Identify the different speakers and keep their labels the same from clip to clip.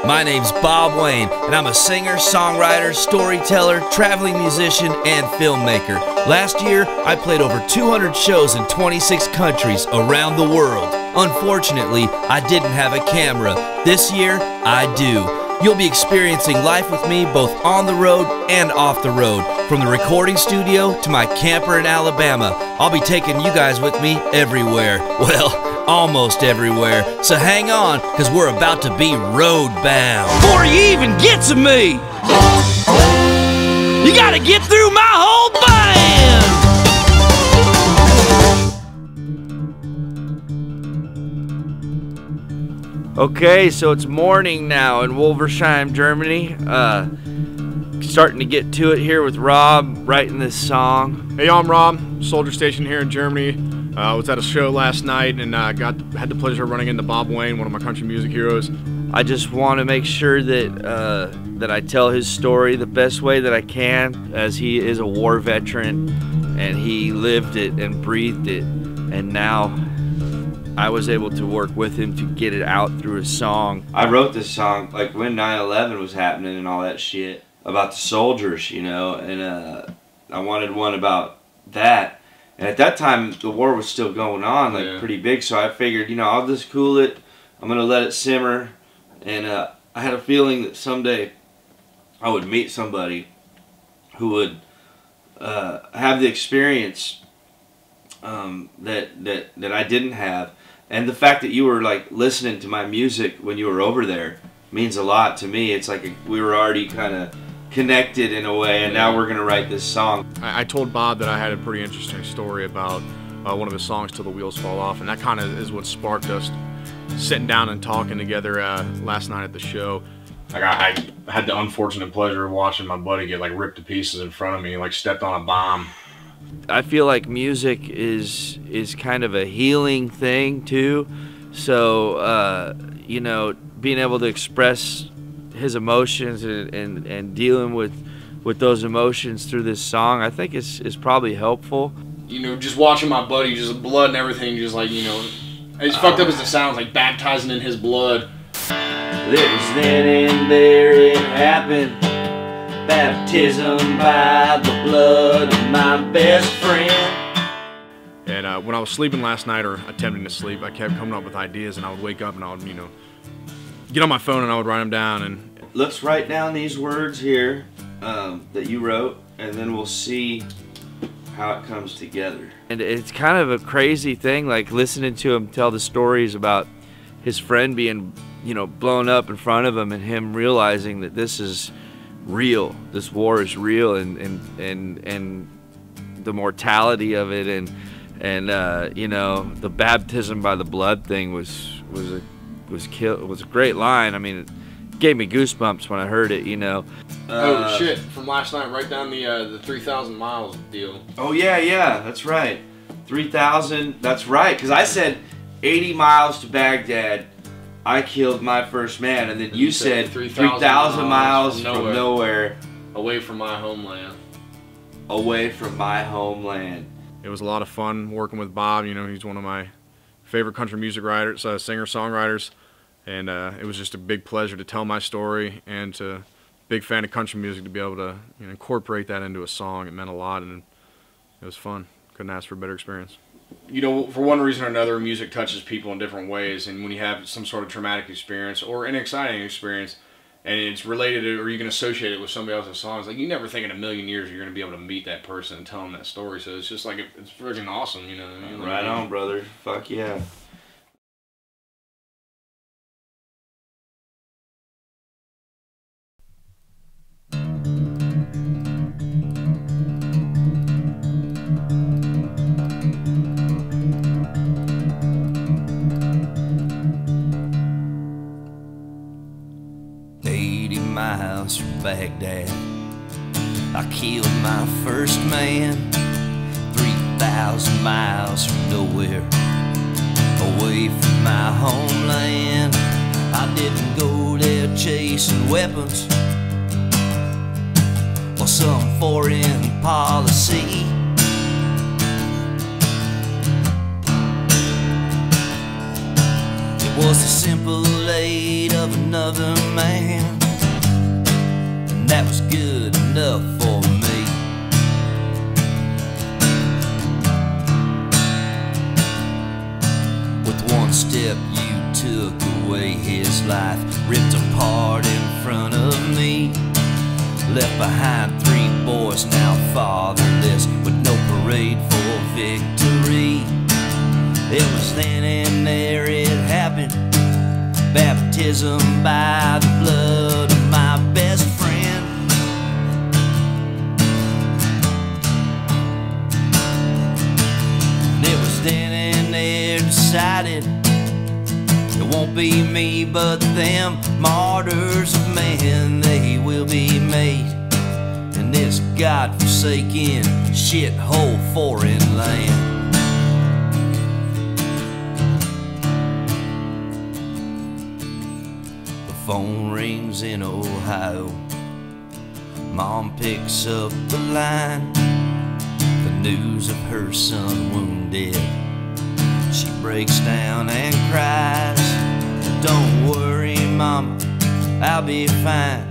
Speaker 1: My name's Bob Wayne, and I'm a singer, songwriter, storyteller, traveling musician, and filmmaker. Last year, I played over 200 shows in 26 countries around the world. Unfortunately, I didn't have a camera. This year, I do. You'll be experiencing life with me both on the road and off the road, from the recording studio to my camper in Alabama. I'll be taking you guys with me everywhere. Well, almost everywhere. So hang on, because we're about to be road bound. Before you even get to me, you gotta get through my whole band! Okay, so it's morning now in Wolversheim, Germany. Starting to get to it here with Rob writing this song.
Speaker 2: Hey, I'm Rob, Soldier Station here in Germany. I was at a show last night and had the pleasure of running into Bob Wayne, one of my country music heroes.
Speaker 1: I just want to make sure that that I tell his story the best way that I can, as he is a war veteran and he lived it and breathed it, and now I was able to work with him to get it out through a song. I wrote this song like when 9/11 was happening and all that shit, about the soldiers, you know, and I wanted one about that. And at that time, the war was still going on, like pretty big, so I figured, you know, I'll just cool it. I'm going to let it simmer. And I had a feeling that someday I would meet somebody who would have the experience that I didn't have. And the fact that you were like listening to my music when you were over there means a lot to me. It's like we were already kind of connected in a way, and now we're gonna write this song.
Speaker 2: I told Bob that I had a pretty interesting story about one of his songs, "Till the Wheels Fall Off," and that kind of is what sparked us sitting down and talking together last night at the show. Like I had the unfortunate pleasure of watching my buddy get like ripped to pieces in front of me, like stepped on a bomb.
Speaker 1: I feel like music is kind of a healing thing too. So you know, being able to express his emotions and dealing with those emotions through this song, I think is probably helpful.
Speaker 2: You know, just watching my buddy, just blood and everything, just like, you know, as fucked up as it sounds, like baptizing in his blood.
Speaker 1: There's then and there it happened, baptism by the blood of my best friend.
Speaker 2: And when I was sleeping last night, or attempting to sleep, I kept coming up with ideas, and I would wake up and I would, you know, get on my phone and I would write them down. And
Speaker 1: let's write down these words here that you wrote, and then we'll see how it comes together. And it's kind of a crazy thing, like listening to him tell the stories about his friend being, you know, blown up in front of him, and him realizing that this is real, this war is real, and the mortality of it, and you know, the baptism by the blood thing was a great line. I mean, it gave me goosebumps when I heard it, you know.
Speaker 2: Oh shit, from last night, write down the 3,000 miles deal.
Speaker 1: Oh yeah, that's right. 3,000, that's right, because I said 80 miles to Baghdad, I killed my first man, and then you said 3,000 miles from nowhere.
Speaker 2: Away from my homeland.
Speaker 1: Away from my homeland.
Speaker 2: It was a lot of fun working with Bob. You know, he's one of my favorite country music writers, singer-songwriters, and it was just a big pleasure to tell my story, and to big fan of country music, to be able to, you know, incorporate that into a song. It meant a lot, and it was fun. Couldn't ask for a better experience. You know, for one reason or another, music touches people in different ways, and when you have some sort of traumatic experience or an exciting experience, and it's related to, or you can associate it with somebody else's songs, like you never think in a million years you're going to be able to meet that person and tell them that story. So it's just like, it's freaking awesome, you know.
Speaker 1: Right on, brother. Fuck yeah. Miles from Baghdad, I killed my first man. 3,000 miles from nowhere, away from my homeland. I didn't go there chasing weapons or some foreign policy.
Speaker 3: was the simple aid of another man, and that was good enough for me. With one step you took away his life, ripped apart in front of me, left behind 3 boys now fatherless, with no parade for victory. It was then and there it happened, baptism by the blood of my best friend. And it was then and there decided it won't be me but them, martyrs of men, they will be made in this God-forsaken shithole foreign land. The phone rings in Ohio, Mom picks up the line, the news of her son wounded. She breaks down and cries, "Don't worry, Mama, I'll be fine.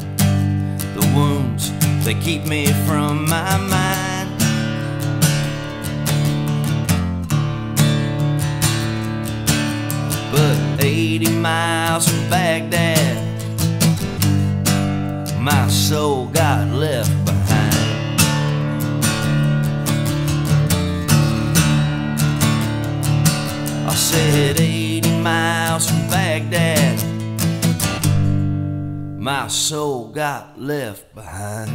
Speaker 3: The wounds, they keep me from my mind." But 80 miles from Baghdad, my soul got left behind. I said 80 miles from Baghdad, my soul got left behind.